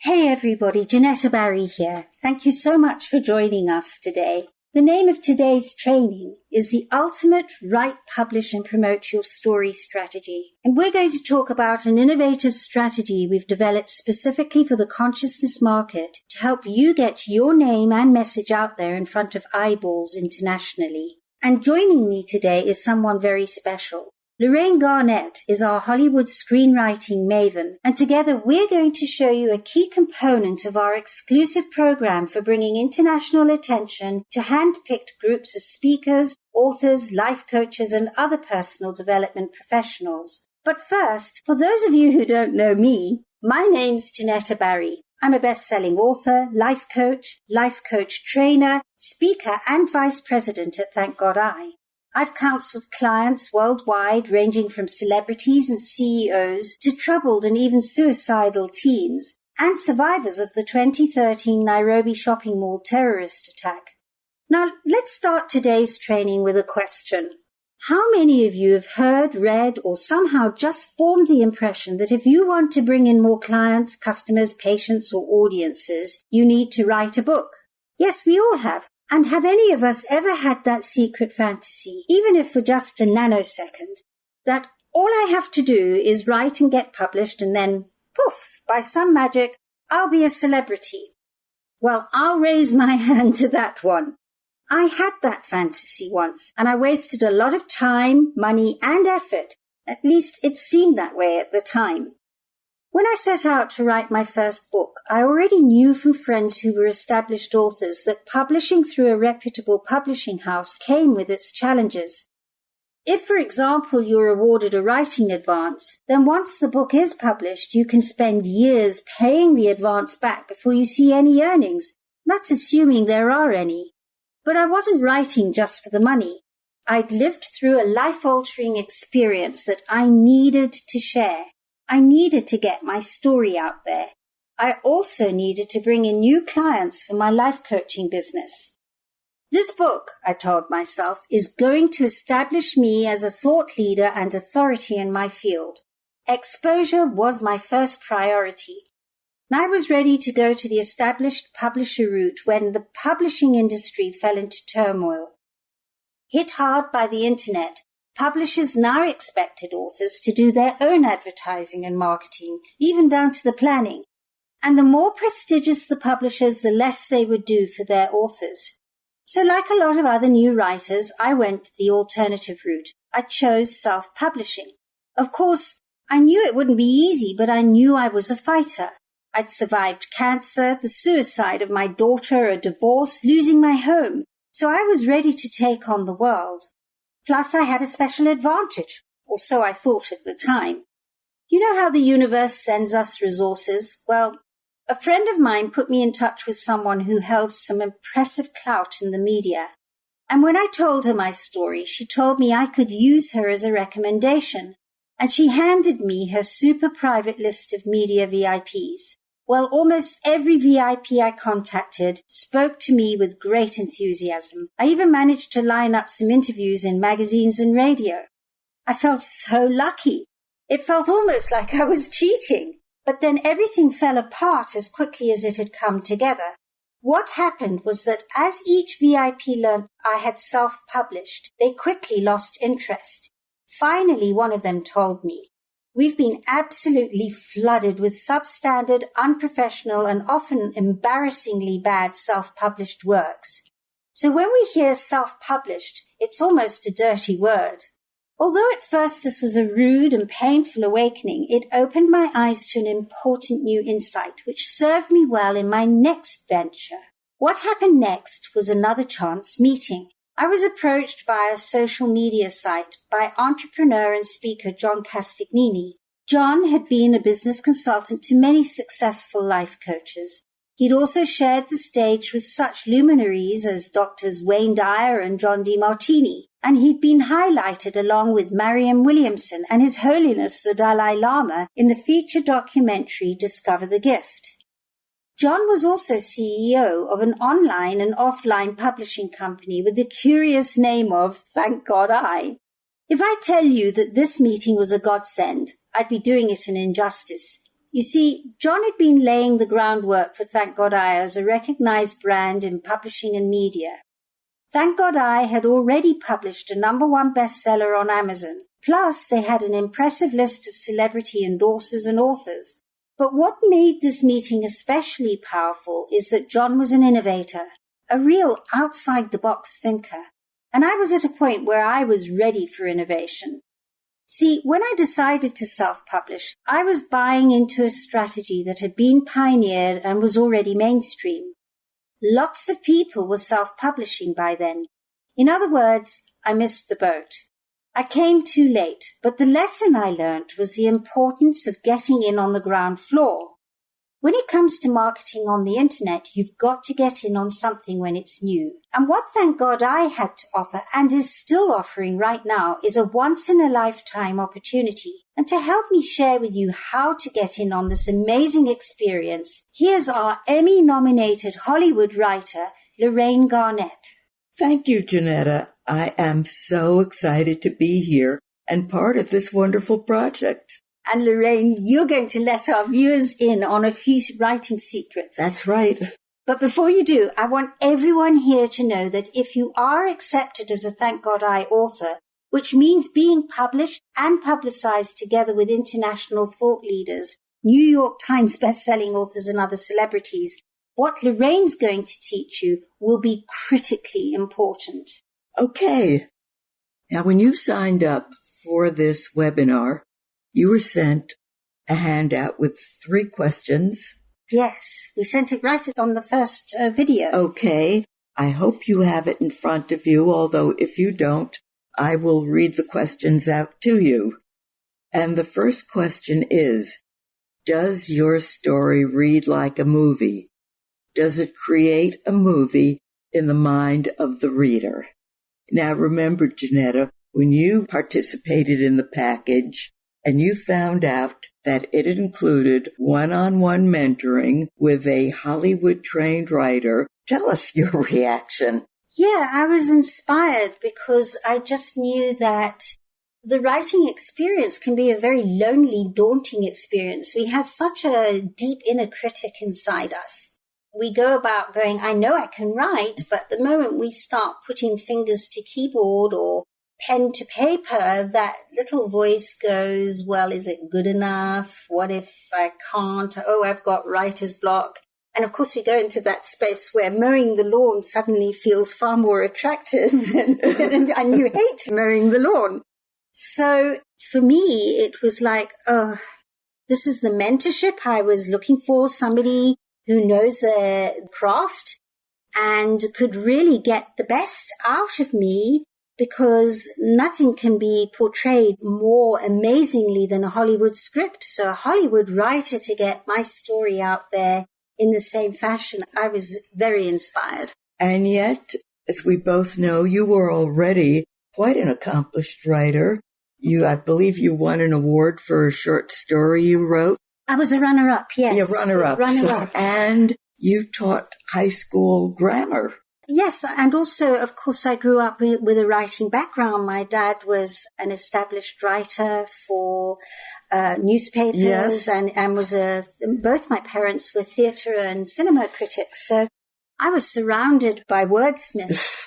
Hey everybody, Janetta Barry here. Thank you so much for joining us today. The name of today's training is the Ultimate Write, Publish and Promote Your Story Strategy. And we're going to talk about an innovative strategy we've developed specifically for the consciousness market to help you get your name and message out there in front of eyeballs internationally. And joining me today is someone very special. Lorraine Garnett is our Hollywood screenwriting maven, and together we're going to show you a key component of our exclusive program for bringing international attention to hand-picked groups of speakers, authors, life coaches, and other personal development professionals. But first, for those of you who don't know me, my name's Janetta Barry. I'm a best-selling author, life coach trainer, speaker, and vice president at Thank God I. I've counseled clients worldwide, ranging from celebrities and CEOs to troubled and even suicidal teens, and survivors of the 2013 Nairobi shopping mall terrorist attack. Now, let's start today's training with a question. How many of you have heard, read, or somehow just formed the impression that if you want to bring in more clients, customers, patients, or audiences, you need to write a book? Yes, we all have. And have any of us ever had that secret fantasy, even if for just a nanosecond, that all I have to do is write and get published and then, poof, by some magic, I'll be a celebrity? Well, I'll raise my hand to that one. I had that fantasy once, and I wasted a lot of time, money, and effort. At least it seemed that way at the time. When I set out to write my first book, I already knew from friends who were established authors that publishing through a reputable publishing house came with its challenges. If, for example, you're awarded a writing advance, then once the book is published, you can spend years paying the advance back before you see any earnings. That's assuming there are any. But I wasn't writing just for the money. I'd lived through a life-altering experience that I needed to share. I needed to get my story out there. I also needed to bring in new clients for my life coaching business. This book, I told myself, is going to establish me as a thought leader and authority in my field. Exposure was my first priority. And I was ready to go to the established publisher route when the publishing industry fell into turmoil. Hit hard by the internet, publishers now expected authors to do their own advertising and marketing, even down to the planning. And the more prestigious the publishers, the less they would do for their authors. So like a lot of other new writers, I went the alternative route. I chose self-publishing. Of course, I knew it wouldn't be easy, but I knew I was a fighter. I'd survived cancer, the suicide of my daughter, a divorce, losing my home. So I was ready to take on the world. Plus, I had a special advantage, or so I thought at the time. You know how the universe sends us resources? Well, a friend of mine put me in touch with someone who held some impressive clout in the media. And when I told her my story, she told me I could use her as a recommendation. And she handed me her super private list of media VIPs. Well, almost every VIP I contacted spoke to me with great enthusiasm. I even managed to line up some interviews in magazines and radio. I felt so lucky. It felt almost like I was cheating. But then everything fell apart as quickly as it had come together. What happened was that as each VIP learned I had self-published, they quickly lost interest. Finally, one of them told me, "We've been absolutely flooded with substandard, unprofessional, and often embarrassingly bad self-published works. So when we hear self-published, it's almost a dirty word." Although at first this was a rude and painful awakening, it opened my eyes to an important new insight, which served me well in my next venture. What happened next was another chance meeting. I was approached via a social media site by entrepreneur and speaker John Castignini. John had been a business consultant to many successful life coaches. He'd also shared the stage with such luminaries as Drs. Wayne Dyer and John DeMartini, and he'd been highlighted along with Marianne Williamson and His Holiness the Dalai Lama in the feature documentary Discover the Gift. John was also CEO of an online and offline publishing company with the curious name of Thank God I. If I tell you that this meeting was a godsend, I'd be doing it an injustice. You see, John had been laying the groundwork for Thank God I as a recognized brand in publishing and media. Thank God I had already published a #1 bestseller on Amazon. Plus, they had an impressive list of celebrity endorsers and authors. But what made this meeting especially powerful is that John was an innovator, a real outside-the-box thinker. And I was at a point where I was ready for innovation. See, when I decided to self-publish, I was buying into a strategy that had been pioneered and was already mainstream. Lots of people were self-publishing by then. In other words, I missed the boat. I came too late, but the lesson I learned was the importance of getting in on the ground floor. When it comes to marketing on the internet, you've got to get in on something when it's new. And what Thank God I had to offer, and is still offering right now, is a once-in-a-lifetime opportunity. And to help me share with you how to get in on this amazing experience, here's our Emmy-nominated Hollywood writer, Lorraine Garnett. Thank you, Janetta. I am so excited to be here and part of this wonderful project. And Lorraine, you're going to let our viewers in on a few writing secrets. That's right. But before you do, I want everyone here to know that if you are accepted as a Thank God I author, which means being published and publicized together with international thought leaders, New York Times bestselling authors and other celebrities, what Lorraine's going to teach you will be critically important. Okay. Now, when you signed up for this webinar, you were sent a handout with 3 questions. Yes, we sent it right on the first video. Okay. I hope you have it in front of you, although if you don't, I will read the questions out to you. And the first question is, does your story read like a movie? Does it create a movie in the mind of the reader? Now remember, Janetta, when you participated in the package and you found out that it included one-on-one mentoring with a Hollywood-trained writer, tell us your reaction. Yeah, I was inspired because I just knew that the writing experience can be a very lonely, daunting experience. We have such a deep inner critic inside us. We go about going, I know I can write, but the moment we start putting fingers to keyboard or pen to paper, that little voice goes, well, is it good enough? What if I can't? Oh, I've got writer's block. And of course, we go into that space where mowing the lawn suddenly feels far more attractive and you hate mowing the lawn. So for me, it was like, oh, this is the mentorship I was looking for, somebody who knows their craft and could really get the best out of me, because nothing can be portrayed more amazingly than a Hollywood script. So a Hollywood writer to get my story out there in the same fashion, I was very inspired. And yet, as we both know, you were already quite an accomplished writer. I believe you won an award for a short story you wrote. I was a runner-up, yes. Yeah, runner-up. And you taught high school grammar. Yes, and also, of course, I grew up with a writing background. My dad was an established writer for newspapers, yes. and was both my parents were theatre and cinema critics. So I was surrounded by wordsmiths.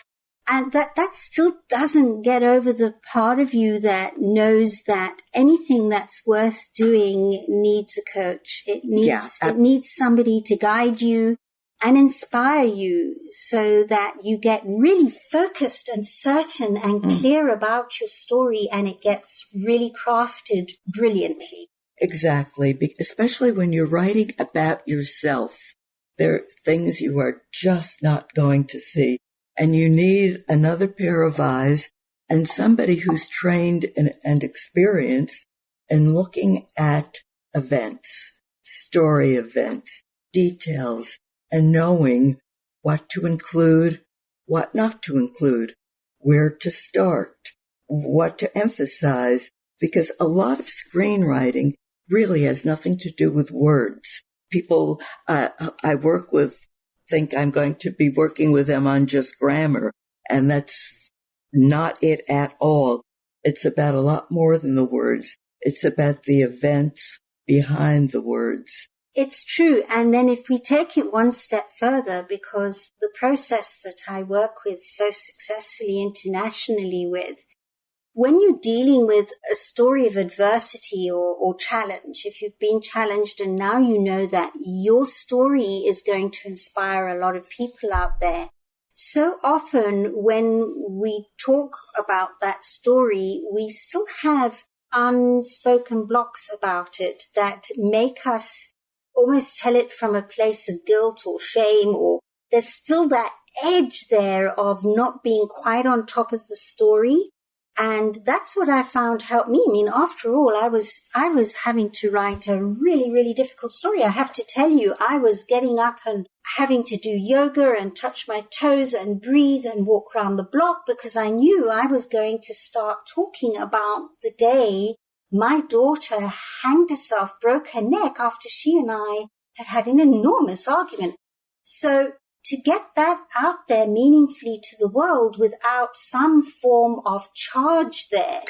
And that still doesn't get over the part of you that knows that anything that's worth doing needs a coach. It needs somebody to guide you and inspire you so that you get really focused and certain and clear about your story, and it gets really crafted brilliantly. Exactly, especially when you're writing about yourself. There are things you are just not going to see. And you need another pair of eyes and somebody who's trained and experienced in looking at events, story events, details, and knowing what to include, what not to include, where to start, what to emphasize, because a lot of screenwriting really has nothing to do with words. People I work with think I'm going to be working with them on just grammar, and that's not it at all. It's about a lot more than the words. It's about the events, behind the words. It's true. And then if we take it one step further, because the process that I work with so successfully internationally with, when you're dealing with a story of adversity or challenge, if you've been challenged and now you know that your story is going to inspire a lot of people out there, so often when we talk about that story, we still have unspoken blocks about it that make us almost tell it from a place of guilt or shame, or there's still that edge there of not being quite on top of the story. And that's what I found helped me. I mean, after all, I was having to write a really, really difficult story. I have to tell you, I was getting up and having to do yoga and touch my toes and breathe and walk around the block because I knew I was going to start talking about the day my daughter hanged herself, broke her neck after she and I had an enormous argument. So to get that out there meaningfully to the world without some form of charge there,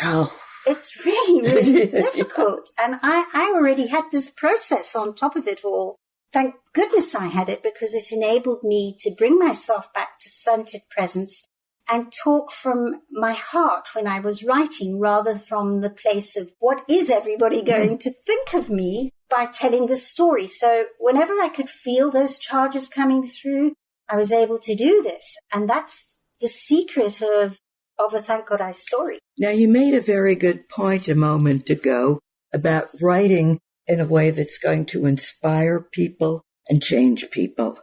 it's really, really difficult. And I already had this process on top of it all. Thank goodness I had it, because it enabled me to bring myself back to centered presence and talk from my heart when I was writing, rather from the place of what is everybody going to think of me by telling the story. So whenever I could feel those charges coming through, I was able to do this. And that's the secret of a Thank God I story. Now, you made a very good point a moment ago about writing in a way that's going to inspire people and change people.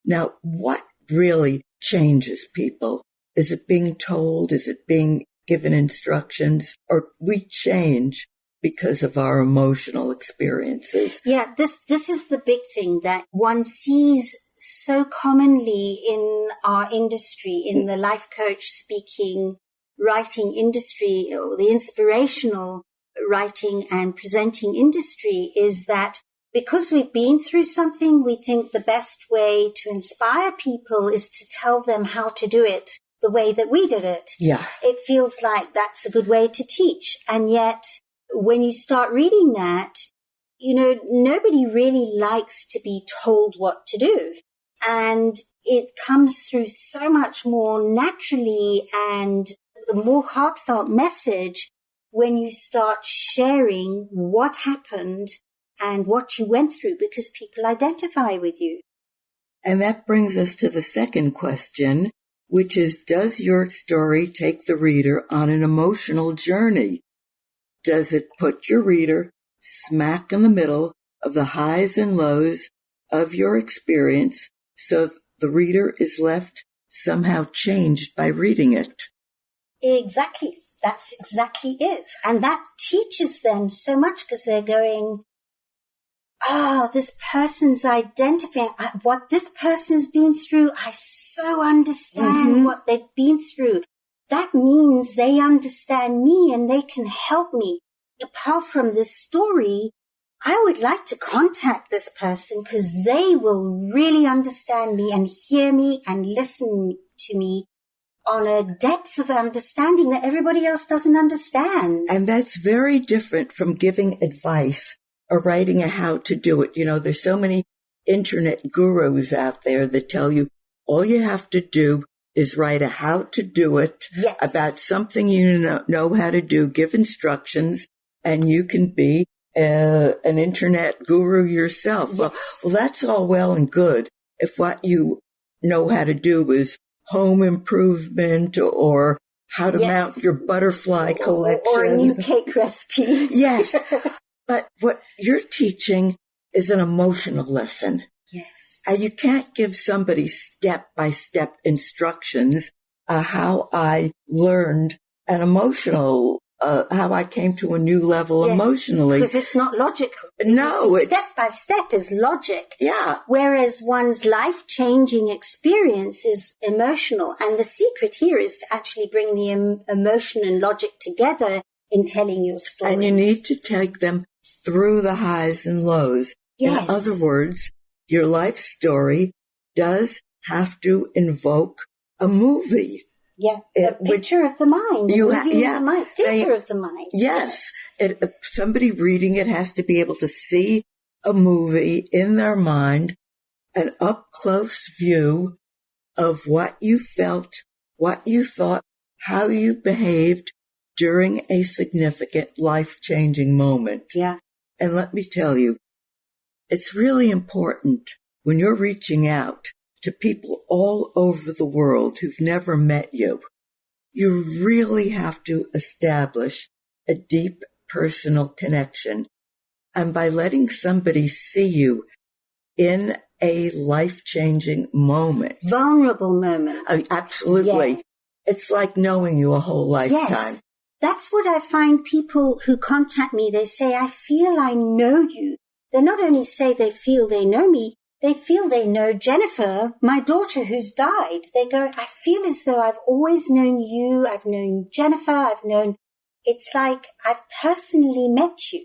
Now, what really changes people? Is it being told? Is it being given instructions? Or we change because of our emotional experiences? Yeah, this is the big thing that one sees so commonly in our industry, in the life coach speaking, writing industry, or the inspirational writing and presenting industry, is that because we've been through something, we think the best way to inspire people is to tell them how to do it the way that we did it. Yeah. It feels like that's a good way to teach. And yet, when you start reading that, you know, nobody really likes to be told what to do. And it comes through so much more naturally and a more heartfelt message when you start sharing what happened and what you went through, because people identify with you. And that brings us to the second question, which is, does your story take the reader on an emotional journey? Does it put your reader smack in the middle of the highs and lows of your experience, so the reader is left somehow changed by reading it? Exactly. That's exactly it. And that teaches them so much, because they're going, this person's identifying what this person's been through. I so understand what they've been through. That means they understand me and they can help me. Apart from this story, I would like to contact this person because they will really understand me and hear me and listen to me on a depth of understanding that everybody else doesn't understand. And that's very different from giving advice or writing a how to do it. You know, there's so many internet gurus out there that tell you all you have to do is write a how to do it about something you know how to do, give instructions, and you can be an internet guru yourself. Yes. Well, that's all well and good if what you know how to do is home improvement or how to mount your butterfly collection. Or a new cake recipe. Yes. But what you're teaching is an emotional lesson. Yes. You can't give somebody step-by-step instructions how I learned an emotional, how I came to a new level emotionally. Because it's not logical. No. Step-by-step is logic. Yeah. Whereas one's life-changing experience is emotional. And the secret here is to actually bring the emotion and logic together in telling your story. And you need to take them through the highs and lows. Yes. In other words, your life story does have to invoke a movie. Yeah, a picture of the mind. The mind. Theater of the mind. Yes. Somebody reading it has to be able to see a movie in their mind, an up-close view of what you felt, what you thought, how you behaved during a significant life-changing moment. Yeah. And let me tell you, it's really important when you're reaching out to people all over the world who've never met you. You really have to establish a deep personal connection. And by letting somebody see you in a life-changing moment. Vulnerable moment. Absolutely. Yeah. It's like knowing you a whole lifetime. Yes. That's what I find people who contact me, they say, I feel I know you. They not only say they feel they know me, they feel they know Jennifer, my daughter who's died. They go, I feel as though I've always known you. I've known Jennifer. It's like I've personally met you.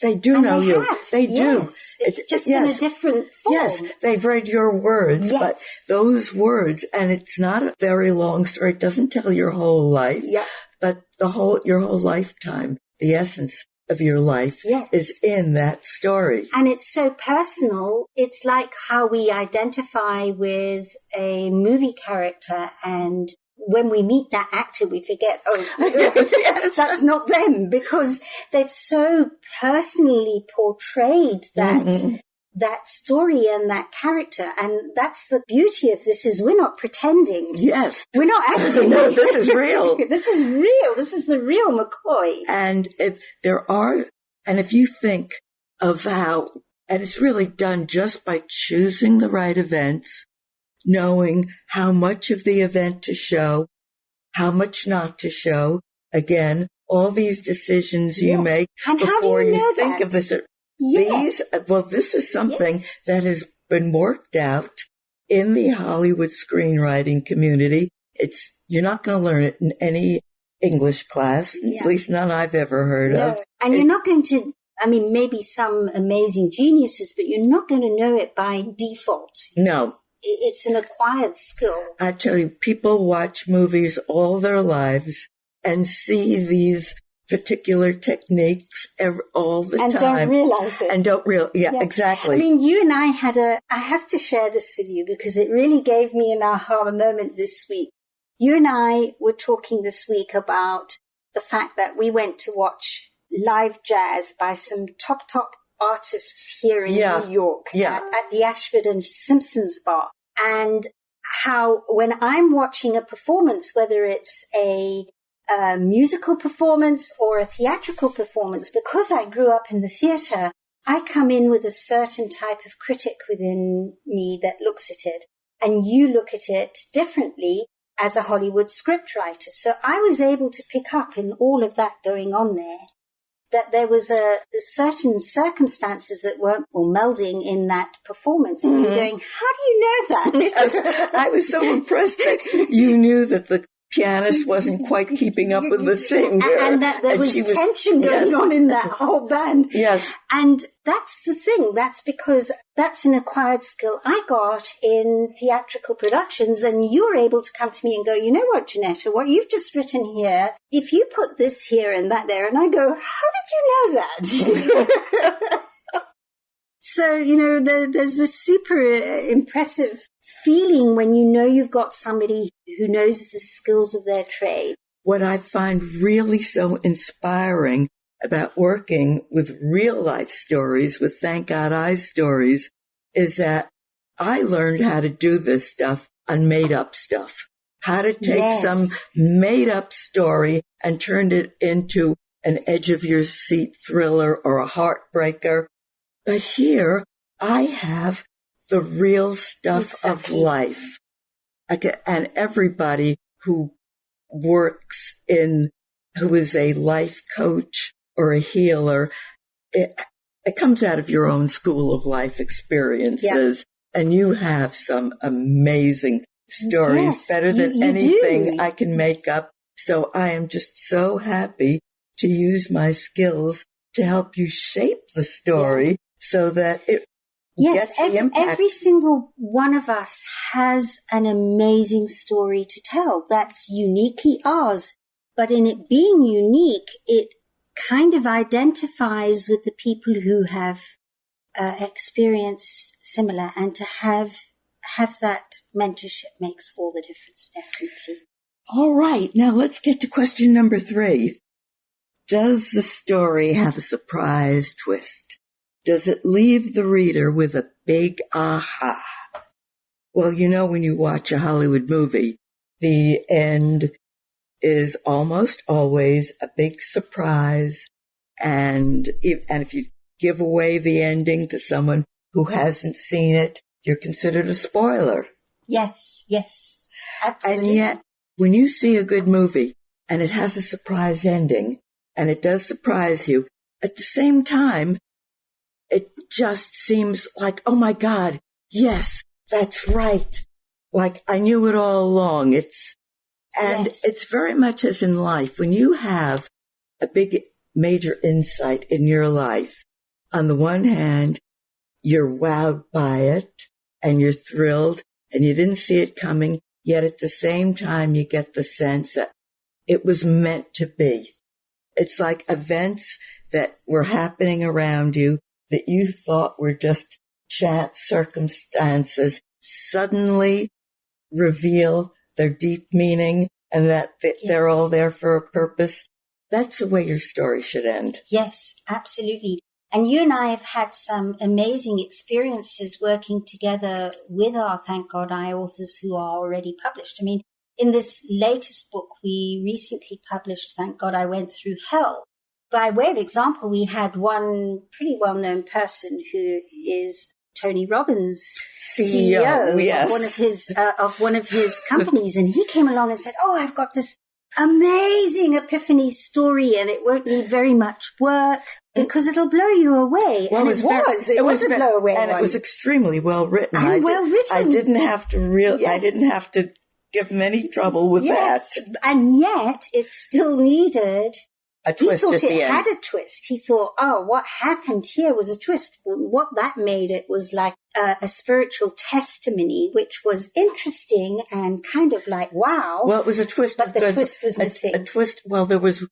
They do know you. They do. Yes. It's just in a different form. Yes, they've read your words, but those words, and it's not a very long story. It doesn't tell your whole life, but your whole lifetime, the essence of your life is in that story. And it's so personal. It's like how we identify with a movie character, and when we meet that actor, we forget, that's not them, because they've so personally portrayed that story and that character. And that's the beauty of this, is we're not pretending. Yes. We're not acting. No, this is real. This is real. This is the real McCoy. And if you think of how, and it's really done just by choosing the right events, knowing how much of the event to show, how much not to show. Again, all these decisions you make and before you think that? of this. This is something that has been worked out in the Hollywood screenwriting community. You're not going to learn it in any English class, at least none I've ever heard of. And you're not going to, maybe some amazing geniuses, but you're not going to know it by default. No. It's an acquired skill. I tell you, people watch movies all their lives and see these particular techniques all the time. And don't realize it. And don't realize, exactly. You and I I have to share this with you because it really gave me an aha moment this week. You and I were talking this week about the fact that we went to watch live jazz by some top artists here in New York at the Ashford and Simpsons bar. And how when I'm watching a performance, whether it's a musical performance or a theatrical performance, because I grew up in the theatre, I come in with a certain type of critic within me that looks at it, and you look at it differently as a Hollywood scriptwriter. So I was able to pick up in all of that going on there, that there was a certain circumstances that were melding in that performance. And you're going, how do you know that? Yes, I was so impressed that you knew that the pianist wasn't quite keeping up with the singer. And that there was tension going on in that whole band. Yes. And that's the thing. That's because that's an acquired skill I got in theatrical productions. And you were able to come to me and go, you know what, Janetta, what you've just written here, if you put this here and that there, and I go, how did you know that? So, there's this super impressive feeling when you know you've got somebody who knows the skills of their trade. What I find really so inspiring about working with real life stories, with Thank God I stories, is that I learned how to do this stuff on made up stuff. How to take some made up story and turn it into an edge of your seat thriller or a heartbreaker. But here I have the real stuff of life. And everybody who works who is a life coach or a healer, it comes out of your own school of life experiences. Yeah. And you have some amazing stories, better than anything I can make up. So I am just so happy to use my skills to help you shape the story so that Yes, every single one of us has an amazing story to tell that's uniquely ours. But in it being unique, it kind of identifies with the people who have experienced similar, and to have that mentorship makes all the difference, definitely. All right, now let's get to question number 3. Does the story have a surprise twist? Does it leave the reader with a big aha? Well, you know, when you watch a Hollywood movie, the end is almost always a big surprise. And if you give away the ending to someone who hasn't seen it, you're considered a spoiler. Yes, absolutely. And yet, when you see a good movie and it has a surprise ending, and it does surprise you, at the same time, it just seems like, oh my God, yes, that's right. Like I knew it all along. It's very much as in life. When you have a big major insight in your life, on the one hand, you're wowed by it and you're thrilled and you didn't see it coming. Yet at the same time, you get the sense that it was meant to be. It's like events that were happening around you that you thought were just chance circumstances suddenly reveal their deep meaning and that they're all there for a purpose. That's the way your story should end. Yes, absolutely. And you and I have had some amazing experiences working together with our Thank God I authors who are already published. I mean, in this latest book we recently published, Thank God I Went Through Hell. By way of example, we had one pretty well-known person who is Tony Robbins' CEO yes. of one of his companies, and he came along and said, "Oh, I've got this amazing epiphany story, and it won't need very much work because it'll blow you away." Well, and it was a blow away, and one. it was extremely well written. I didn't have to give him any trouble with that. And yet it still needed a twist he thought at the it end. had a twist. He thought, oh, what happened here was a twist. What that made it was like a spiritual testimony, which was interesting and kind of like, wow. Well, it was a twist, but the twist was missing. A twist. Well, there was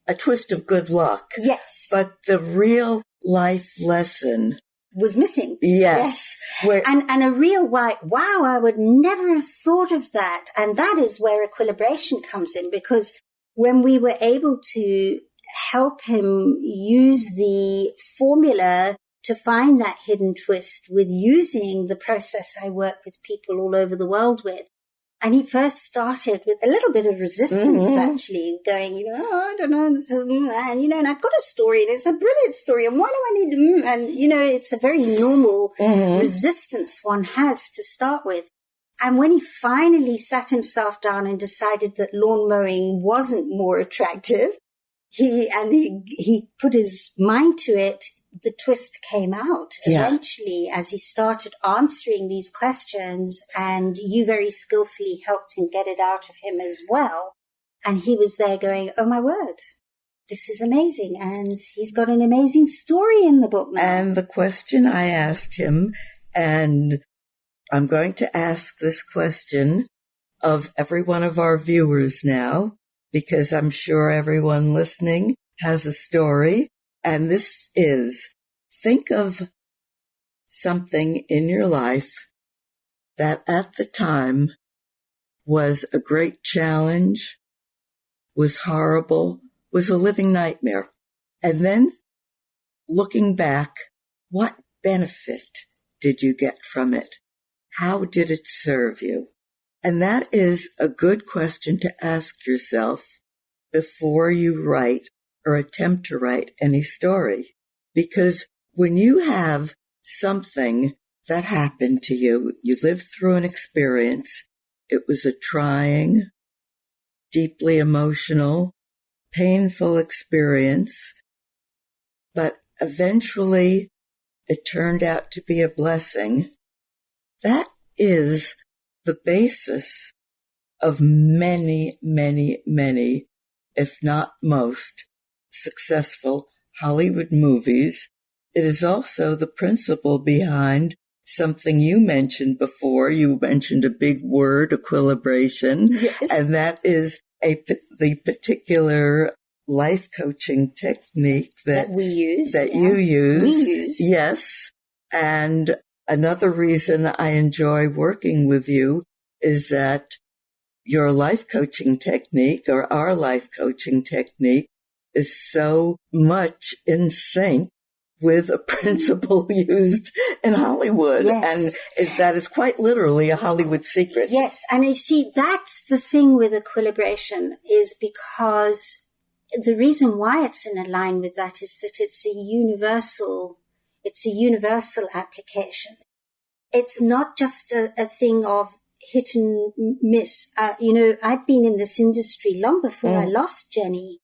a twist of good luck. Yes, but the real life lesson was missing. Yes. And a real wow, I would never have thought of that. And that is where equilibration comes in, because when we were able to help him use the formula to find that hidden twist with using the process I work with people all over the world with. And he first started with a little bit of resistance, actually, going, I don't know, and I've got a story, and it's a brilliant story, and why do I need to, and, it's a very normal resistance one has to start with. And when he finally sat himself down and decided that lawn mowing wasn't more attractive, he put his mind to it, the twist came out eventually as he started answering these questions, and you very skillfully helped him get it out of him as well. And he was there going, oh my word, this is amazing. And he's got an amazing story in the book now. And the question I asked him, and I'm going to ask this question of every one of our viewers now, because I'm sure everyone listening has a story. And this is, think of something in your life that at the time was a great challenge, was horrible, was a living nightmare. And then looking back, what benefit did you get from it? How did it serve you? And that is a good question to ask yourself before you write or attempt to write any story. Because when you have something that happened to you, you lived through an experience, it was a trying, deeply emotional, painful experience, but eventually it turned out to be a blessing. That is the basis of many, many, many, if not most, successful Hollywood movies it is also the principle behind something you mentioned before. You mentioned a big word, equilibration, yes. and that is the particular life coaching technique that we use, that you use. We use. Yes. And another reason I enjoy working with you is that your life coaching technique, or our life coaching technique, is so much in sync with a principle used in Hollywood. Yes. And that is quite literally a Hollywood secret. Yes. And you see, that's the thing with equilibration, is because the reason why it's in line with that is that it's a universal application. It's not just a thing of hit and miss. I'd been in this industry long before I lost Jenny.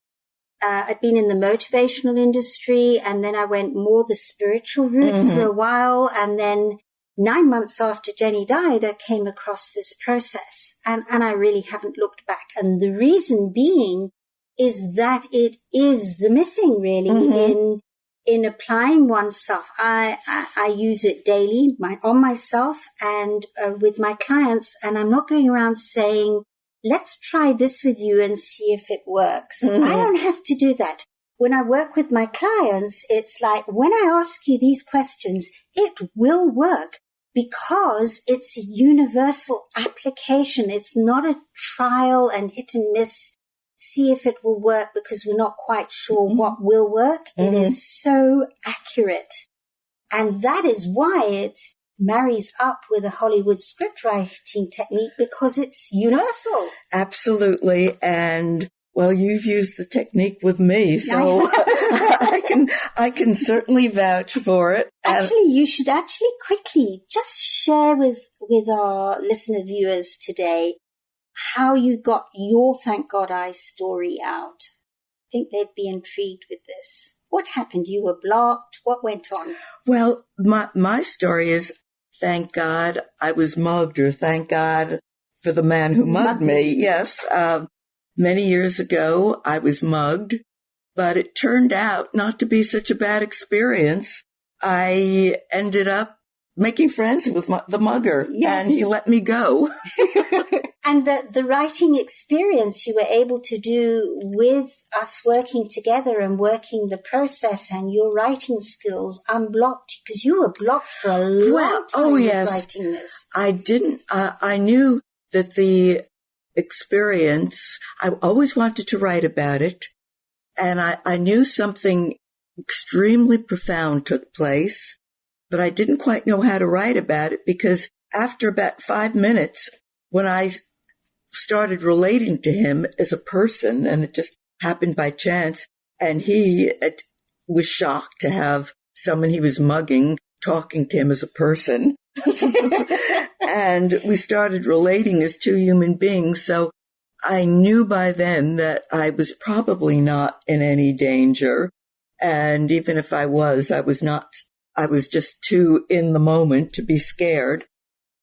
I'd been in the motivational industry, and then I went more the spiritual route for a while. And then 9 months after Jenny died, I came across this process, and I really haven't looked back. And the reason being is that it is the missing, really, in applying oneself. I use it daily on myself and with my clients, and I'm not going around saying, let's try this with you and see if it works. I don't have to do that. When I work with my clients, it's like, when I ask you these questions, it will work because it's a universal application. It's not a trial and hit and miss, see if it will work because we're not quite sure what will work. It is so accurate. And that is why it marries up with a Hollywood script writing technique, because it's universal. Absolutely. And well, you've used the technique with me, so I can certainly vouch for it. Actually, you should quickly just share with our listener viewers today how you got your Thank God I story out. I think they'd be intrigued with this. What happened? You were blocked. What went on? Well, my story is, thank God I was mugged, or thank God for the man who mugged me. Yes. Many years ago, I was mugged, but it turned out not to be such a bad experience. I ended up making friends with the mugger, and he let me go. And the writing experience you were able to do with us working together and working the process, and your writing skills unblocked, because you were blocked for a long time with writing this. I didn't, I knew that the experience, I always wanted to write about it, and I knew something extremely profound took place, but I didn't quite know how to write about it, because after about 5 minutes, when I started relating to him as a person, and it just happened by chance, and he was shocked to have someone he was mugging talking to him as a person. And we started relating as two human beings. So I knew by then that I was probably not in any danger. And even if I was not. I was just too in the moment to be scared.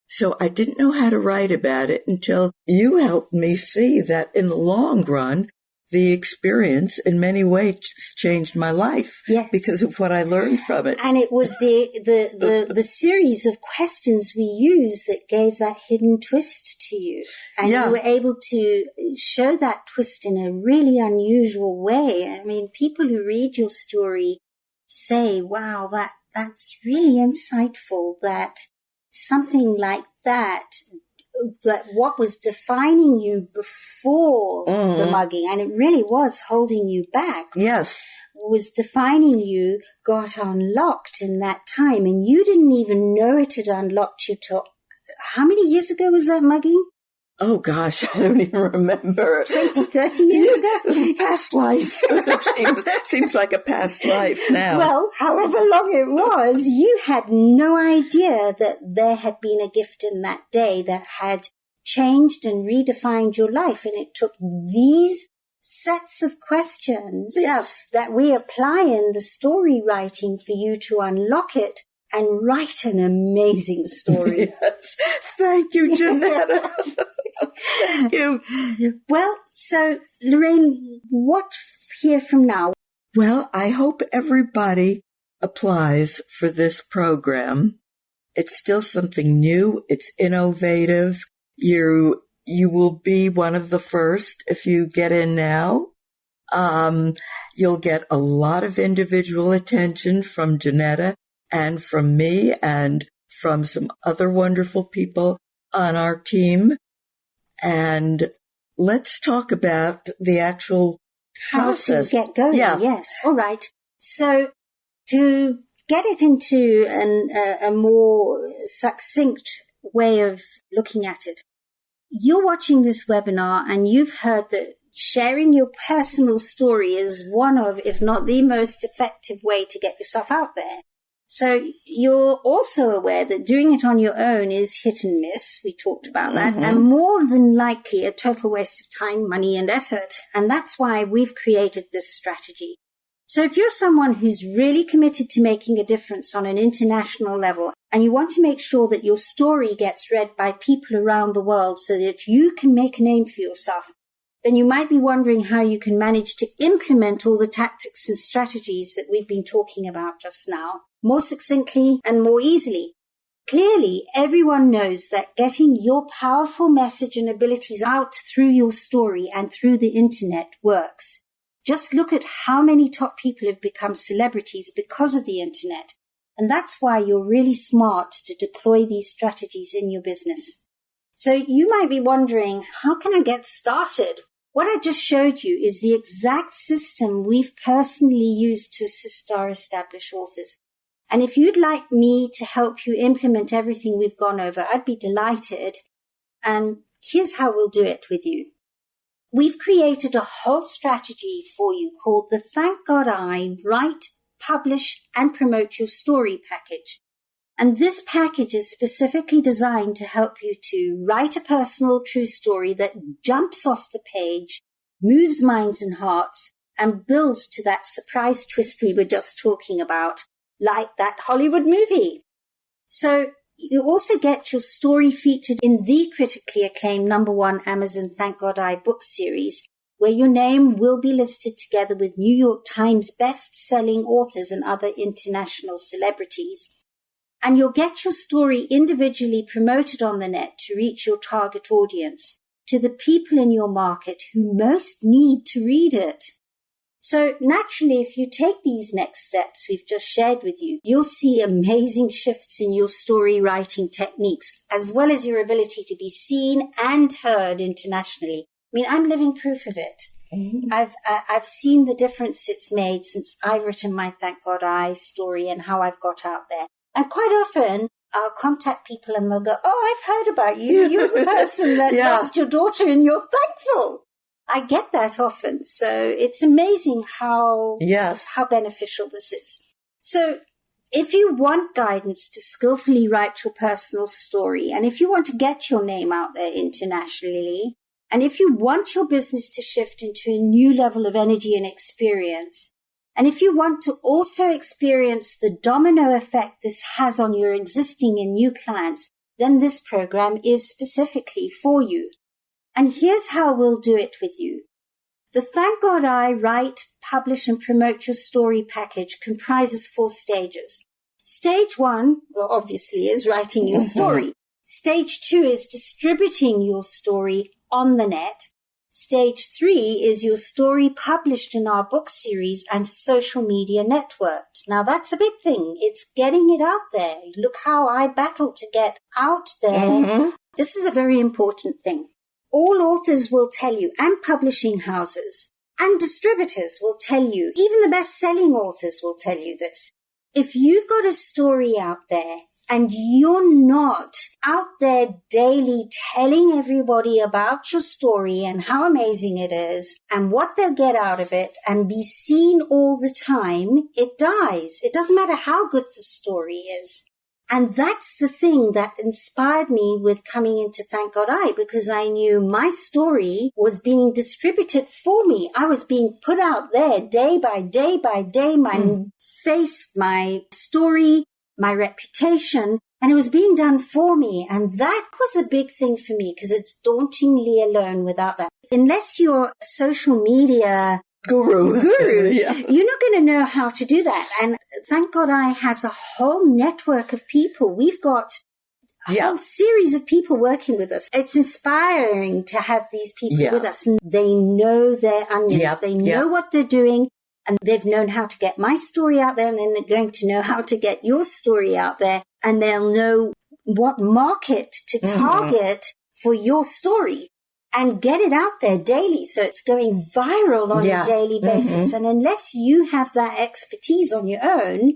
So I didn't know how to write about it until you helped me see that in the long run, the experience in many ways changed my life. Yes. Because of what I learned from it. And it was the series of questions we used that gave that hidden twist to you. And you were able to show that twist in a really unusual way. I mean, people who read your story say, wow, that's really insightful, that something like that what was defining you before the mugging, and it really was holding you back. Yes. Was defining you, got unlocked in that time, and you didn't even know it had unlocked you till, how many years ago was that mugging? Oh gosh, I don't even remember. 20, 30 years ago? Past life. seems like a past life now. Well, however long it was, you had no idea that there had been a gift in that day that had changed and redefined your life. And it took these sets of questions that we apply in the story writing for you to unlock it and write an amazing story. Yes. Thank you, Janetta. Thank you. Well, so Lorraine, what here from now? Well, I hope everybody applies for this program. It's still something new. It's innovative. You will be one of the first if you get in now. You'll get a lot of individual attention from Janetta and from me and from some other wonderful people on our team. And let's talk about the actual process. How to get going, yes. All right. So to get it into a more succinct way of looking at it, you're watching this webinar and you've heard that sharing your personal story is one of, if not the most effective way to get yourself out there. So you're also aware that doing it on your own is hit and miss. We talked about that. And more than likely a total waste of time, money, and effort. And that's why we've created this strategy. So if you're someone who's really committed to making a difference on an international level, and you want to make sure that your story gets read by people around the world so that you can make a name for yourself, then you might be wondering how you can manage to implement all the tactics and strategies that we've been talking about just now, more succinctly and more easily. Clearly, everyone knows that getting your powerful message and abilities out through your story and through the internet works. Just look at how many top people have become celebrities because of the internet. And that's why you're really smart to deploy these strategies in your business. So you might be wondering, how can I get started? What I just showed you is the exact system we've personally used to assist our established authors. And if you'd like me to help you implement everything we've gone over, I'd be delighted. And here's how we'll do it with you. We've created a whole strategy for you called the Thank God I Write, Publish, and Promote Your Story package. And this package is specifically designed to help you to write a personal, true story that jumps off the page, moves minds and hearts, and builds to that surprise twist we were just talking about, like that Hollywood movie. So you also get your story featured in the critically acclaimed #1 Amazon Thank God I book series, where your name will be listed together with New York Times best-selling authors and other international celebrities. And you'll get your story individually promoted on the net to reach your target audience, to the people in your market who most need to read it. So naturally, if you take these next steps we've just shared with you, you'll see amazing shifts in your story writing techniques, as well as your ability to be seen and heard internationally. I mean, I'm living proof of it. I've seen the difference it's made since I've written my Thank God I story and how I've got out there. And quite often, I'll contact people and they'll go, oh, I've heard about you. You're the person that lost your daughter and you're thankful. I get that often. So it's amazing how beneficial this is. So if you want guidance to skillfully write your personal story, and if you want to get your name out there internationally, and if you want your business to shift into a new level of energy and experience, and if you want to also experience the domino effect this has on your existing and new clients, then this program is specifically for you. And here's how we'll do it with you. The Thank God I Write, Publish, and Promote Your Story package comprises 4 stages. Stage 1, well, obviously, is writing your story. Stage 2 is distributing your story on the net. Stage 3 is your story published in our book series and social media networked. Now, that's a big thing. It's getting it out there. Look how I battled to get out there. This is a very important thing. All authors will tell you, and publishing houses and distributors will tell you, even the best-selling authors will tell you this. If you've got a story out there and you're not out there daily telling everybody about your story and how amazing it is and what they'll get out of it and be seen all the time, it dies. It doesn't matter how good the story is. And that's the thing that inspired me with coming into Thank God I, because I knew my story was being distributed for me. I was being put out there day by day by day, my face, my story, my reputation, and it was being done for me. And that was a big thing for me because it's dauntingly alone without that. Unless you're a social media Guru. Yeah. You're not going to know how to do that. And Thank God I has a whole network of people. We've got a whole series of people working with us. It's inspiring to have these people with us. And they know their onions. They know what they're doing. And they've known how to get my story out there. And then they're going to know how to get your story out there. And they'll know what market to target for your story. And get it out there daily so it's going viral on a daily basis. And unless you have that expertise on your own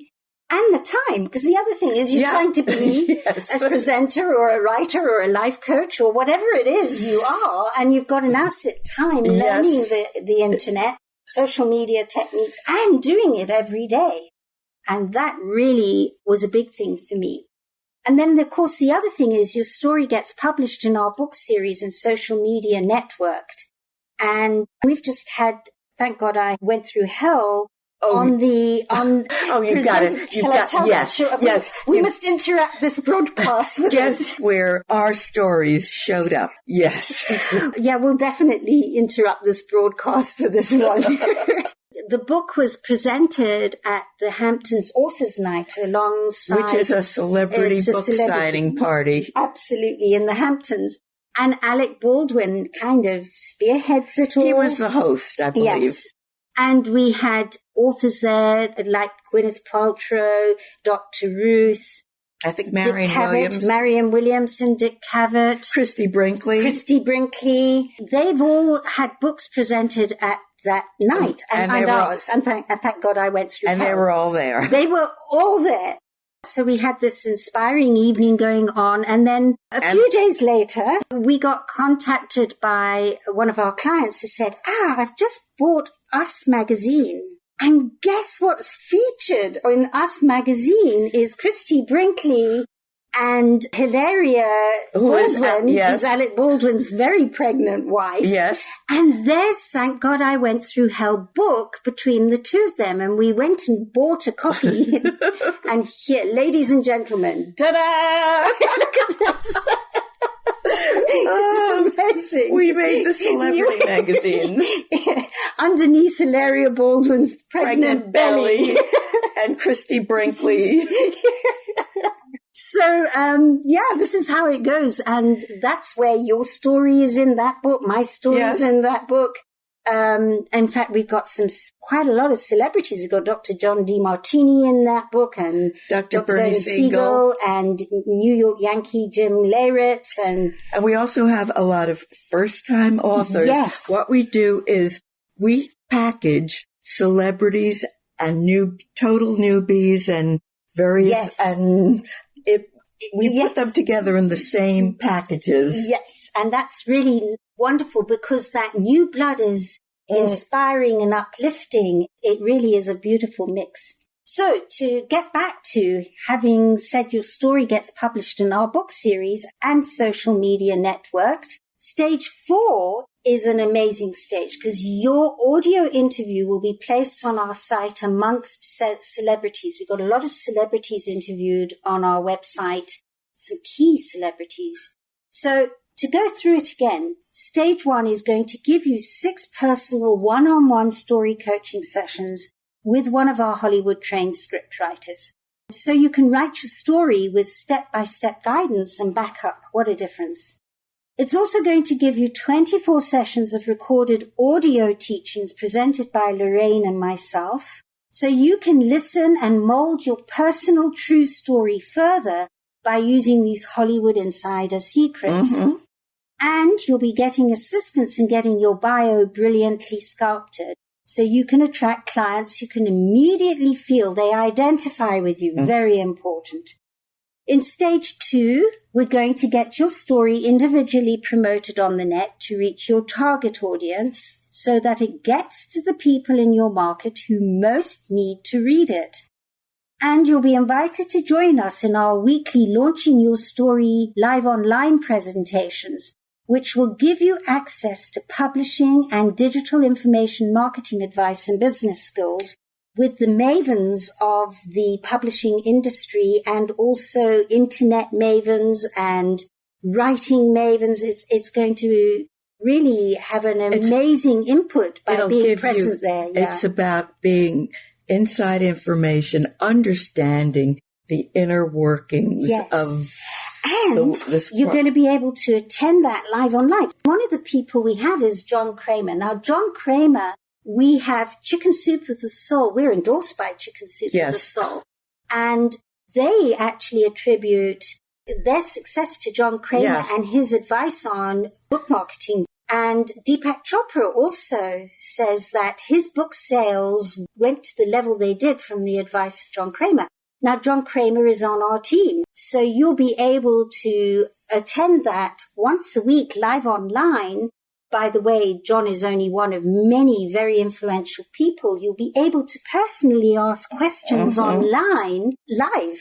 and the time, because the other thing is you're trying to be a presenter or a writer or a life coach or whatever it is you are, and you've got to now sit time learning the internet, social media techniques, and doing it every day. And that really was a big thing for me. And then, of course, the other thing is your story gets published in our book series and social media networked. And we've just had, thank God I went through hell on you got it. Yes. We must interrupt this broadcast with Guess where our stories showed up. Yes. Yeah, we'll definitely interrupt this broadcast for this one. The book was presented at the Hamptons Authors Night alongside... Which is a celebrity book signing party. Absolutely, in the Hamptons. And Alec Baldwin kind of spearheads it all. He was the host, I believe. Yes. And we had authors there like Gwyneth Paltrow, Dr. Ruth... I think Marianne Williamson, Dick Cavett. Christy Brinkley. They've all had books presented at that night and ours. And thank God I went through And they were all there. They were all there. So we had this inspiring evening going on. And then a few days later, we got contacted by one of our clients who said, I've just bought Us magazine. And guess what's featured in Us magazine is Christy Brinkley and Hilaria Baldwin, who's Alec Baldwin's very pregnant wife. Yes. And there's Thank God I Went Through Hell book between the two of them. And we went and bought a copy. And here, ladies and gentlemen, ta-da! Look at this. It's amazing. We made the celebrity magazine. Underneath Hilaria Baldwin's pregnant belly. And Christy Brinkley. So, this is how it goes. And that's where your story is in that book. My story is in that book. In fact, we've got quite a lot of celebrities. We've got Dr. John DeMartini in that book, and Dr. Bernie Siegel, and New York Yankee Jim Leyritz. And we also have a lot of first-time authors. Yes. What we do is we package celebrities and total newbies and various, and we put them together in the same packages. Yes, and that's really wonderful because that new blood is inspiring and uplifting. It really is a beautiful mix. So to get back to having said your story gets published in our book series and social media networked, stage 4 is an amazing stage because your audio interview will be placed on our site amongst celebrities. We've got a lot of celebrities interviewed on our website, some key celebrities. So to go through it again, stage 1 is going to give you 6 personal one-on-one story coaching sessions with one of our Hollywood-trained scriptwriters. So you can write your story with step-by-step guidance and backup. What a difference. It's also going to give you 24 sessions of recorded audio teachings presented by Lorraine and myself, so you can listen and mold your personal true story further by using these Hollywood insider secrets. Mm-hmm. And you'll be getting assistance in getting your bio brilliantly sculpted, so you can attract clients who can immediately feel they identify with you. Very important. In stage 2, we're going to get your story individually promoted on the net to reach your target audience so that it gets to the people in your market who most need to read it. And you'll be invited to join us in our weekly Launching Your Story live online presentations, which will give you access to publishing and digital information marketing advice and business skills with the mavens of the publishing industry and also internet mavens and writing mavens. It's going to really have an amazing input by being present there. Yeah. It's about being inside information, understanding the inner workings of and you're going to be able to attend that live online. One of the people we have is John Kramer. Now, John Kramer, we have Chicken Soup with the Soul. We're endorsed by Chicken Soup with the Soul. And they actually attribute their success to John Kramer and his advice on book marketing. And Deepak Chopra also says that his book sales went to the level they did from the advice of John Kramer. Now, John Kramer is on our team, so you'll be able to attend that once a week live online. By the way, John is only one of many very influential people. You'll be able to personally ask questions online live.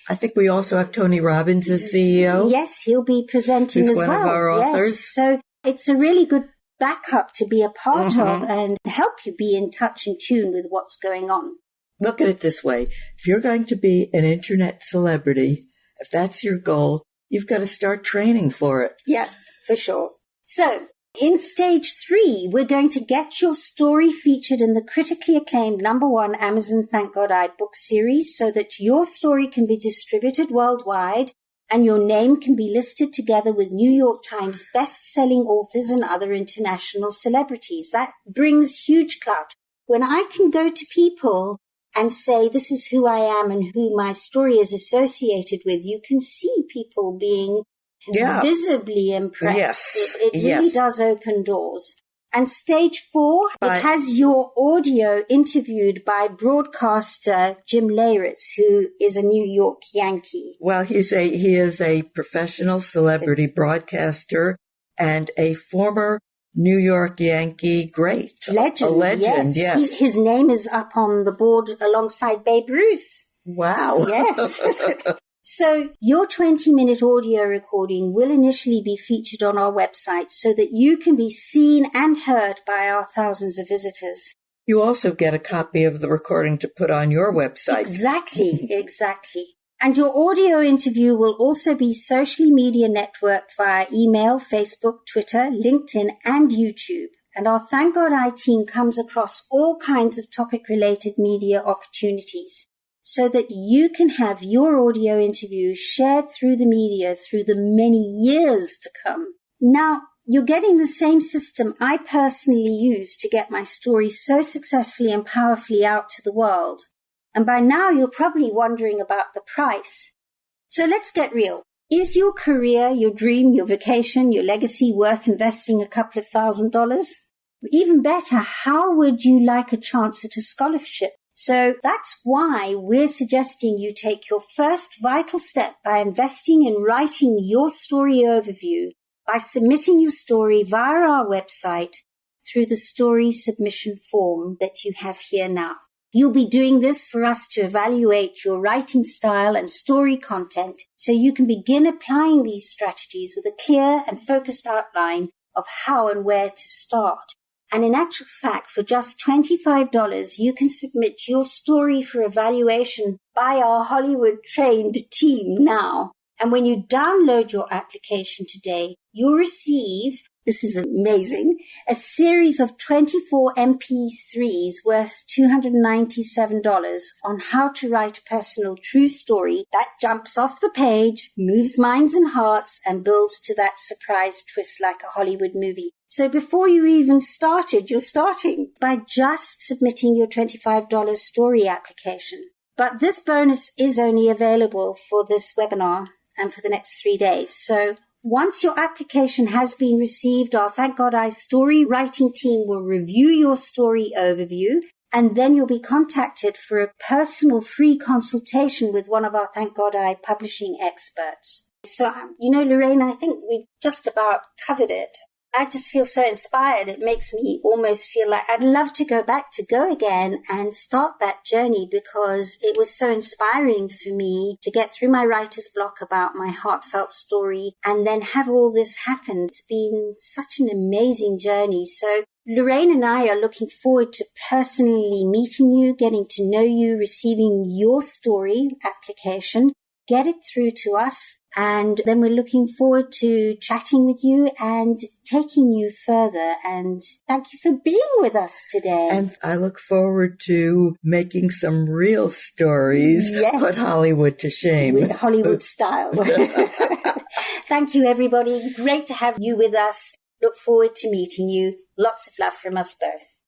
I think we also have Tony Robbins as CEO. Yes, he'll be presenting as well. He's one of our authors. Yes. So it's a really good backup to be a part of and help you be in touch and tune with what's going on. Look at it this way. If you're going to be an internet celebrity, if that's your goal, you've got to start training for it. Yeah, for sure. So in stage 3, we're going to get your story featured in the critically acclaimed #1 Amazon Thank God I book series so that your story can be distributed worldwide and your name can be listed together with New York Times best-selling authors and other international celebrities. That brings huge clout. When I can go to people and say, this is who I am and who my story is associated with, you can see people being visibly impressed. Yes. It really does open doors. And stage 4, it has your audio interviewed by broadcaster Jim Leyritz, who is a New York Yankee. Well, he is a professional celebrity broadcaster and a former New York Yankee great. Legend. A legend, yes. His name is up on the board alongside Babe Ruth. Wow. Yes. So your 20-minute audio recording will initially be featured on our website so that you can be seen and heard by our thousands of visitors. You also get a copy of the recording to put on your website. Exactly. And your audio interview will also be socially media networked via email, Facebook, Twitter, LinkedIn, and YouTube. And our Thank God I team comes across all kinds of topic-related media opportunities so that you can have your audio interview shared through the media through the many years to come. Now, you're getting the same system I personally use to get my story so successfully and powerfully out to the world. And by now, you're probably wondering about the price. So let's get real. Is your career, your dream, your vacation, your legacy worth investing a couple of $1,000s? Even better, how would you like a chance at a scholarship? So that's why we're suggesting you take your first vital step by investing in writing your story overview by submitting your story via our website through the story submission form that you have here now. You'll be doing this for us to evaluate your writing style and story content so you can begin applying these strategies with a clear and focused outline of how and where to start. And in actual fact, for just $25, you can submit your story for evaluation by our Hollywood-trained team now. And when you download your application today, you'll receive, this is amazing, a series of 24 MP3s worth $297 on how to write a personal true story that jumps off the page, moves minds and hearts, and builds to that surprise twist like a Hollywood movie. So before you even started, you're starting by just submitting your $25 story application. But this bonus is only available for this webinar and for the next 3 days. So once your application has been received, our Thank God I story writing team will review your story overview, and then you'll be contacted for a personal free consultation with one of our Thank God I publishing experts. So, Lorraine, I think we've just about covered it. I just feel so inspired. It makes me almost feel like I'd love to go again and start that journey because it was so inspiring for me to get through my writer's block about my heartfelt story and then have all this happen. It's been such an amazing journey. So Lorraine and I are looking forward to personally meeting you, getting to know you, receiving your story application. get it through to us. And then we're looking forward to chatting with you and taking you further. And thank you for being with us today. And I look forward to making some real stories, yes, put Hollywood to shame. With Hollywood style. Thank you, everybody. Great to have you with us. Look forward to meeting you. Lots of love from us both.